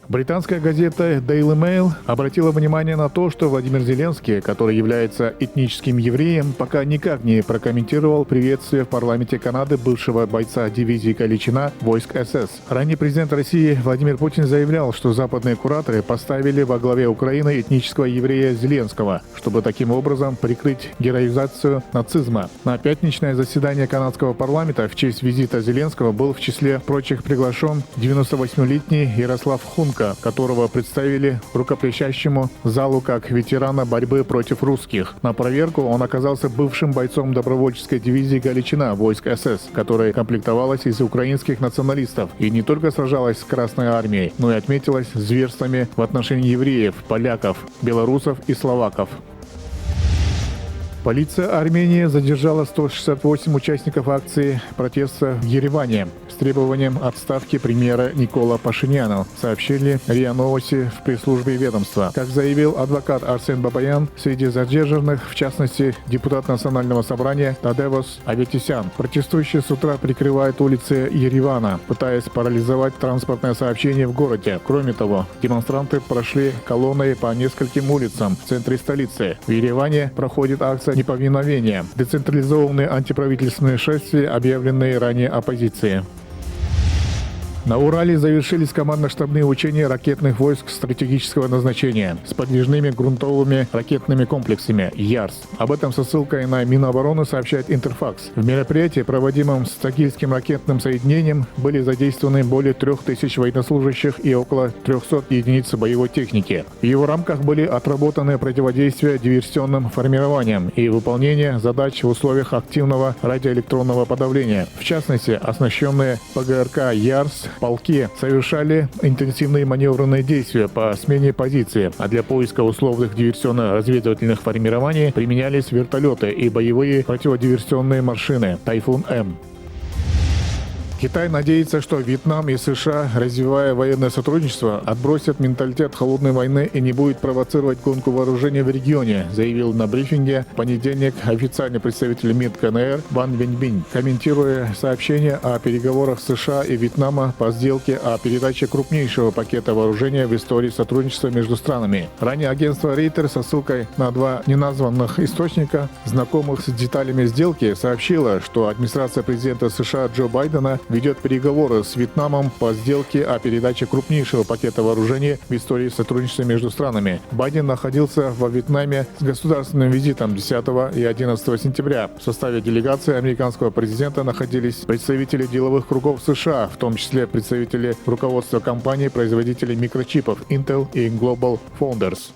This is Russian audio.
Британская газета Daily Mail обратила внимание на то, что Владимир Зеленский, который является этническим евреем, пока никак не прокомментировал приветствие в парламенте Канады бывшего бойца дивизии Галичина войск СС. Ранее президент России Владимир Путин заявлял, что западные кураторы поставили во главе Украины этнического еврея Зеленского, чтобы таким образом прикрыть героизацию нацизма. На пятничное заседание канадского парламента в честь визита Зеленского был в числе прочих приглашен 98-летний Ярослав Хунка, которого представили рукоплещащему залу как ветерана борьбы против русских. На проверку он оказался бывшим бойцом добровольческой дивизии Галичина войск СС, которая комплектовалась из украинских националистов и не только сражалась с Красной армией, но и отметилась зверствами в отношении евреев, поляков, белорусов и словаков. Полиция Армении задержала 168 участников акции протеста в Ереване с требованием отставки премьера Никола Пашиняна, сообщили РИА Новости в пресс-службе ведомства. Как заявил адвокат Арсен Бабаян, среди задержанных, в частности, депутат Национального собрания Тадевос Аветисян. Протестующие с утра прикрывают улицы Еревана, пытаясь парализовать транспортное сообщение в городе. Кроме того, демонстранты прошли колонной по нескольким улицам в центре столицы. В Ереване проходит акция неповиновения, децентрализованные антиправительственные шествия, объявленные ранее оппозицией. На Урале завершились командно-штабные учения ракетных войск стратегического назначения с подвижными грунтовыми ракетными комплексами «Ярс». Об этом со ссылкой на Минобороны сообщает Интерфакс. В мероприятии, проводимом с Тагильским ракетным соединением, были задействованы более 3000 военнослужащих и около 300 единиц боевой техники. В его рамках были отработаны противодействие диверсионным формированиям и выполнение задач в условиях активного радиоэлектронного подавления. В частности, оснащенные ПГРК «Ярс» полки совершали интенсивные маневренные действия по смене позиции, а для поиска условных диверсионно-разведывательных формирований применялись вертолеты и боевые противодиверсионные машины «Тайфун-М». Китай надеется, что Вьетнам и США, развивая военное сотрудничество, отбросят менталитет холодной войны и не будет провоцировать гонку вооружений в регионе, заявил на брифинге в понедельник официальный представитель МИД КНР Ван Вэньбинь, комментируя сообщение о переговорах США и Вьетнама по сделке о передаче крупнейшего пакета вооружения в истории сотрудничества между странами. Ранее агентство Рейтер со ссылкой на два неназванных источника, знакомых с деталями сделки, сообщило, что администрация президента США Джо Байдена ведет переговоры с Вьетнамом по сделке о передаче крупнейшего пакета вооружений в истории сотрудничества между странами. Байден находился во Вьетнаме с государственным визитом 10 и 11 сентября. В составе делегации американского президента находились представители деловых кругов США, в том числе представители руководства компаний-производителей микрочипов Intel и Global Founders.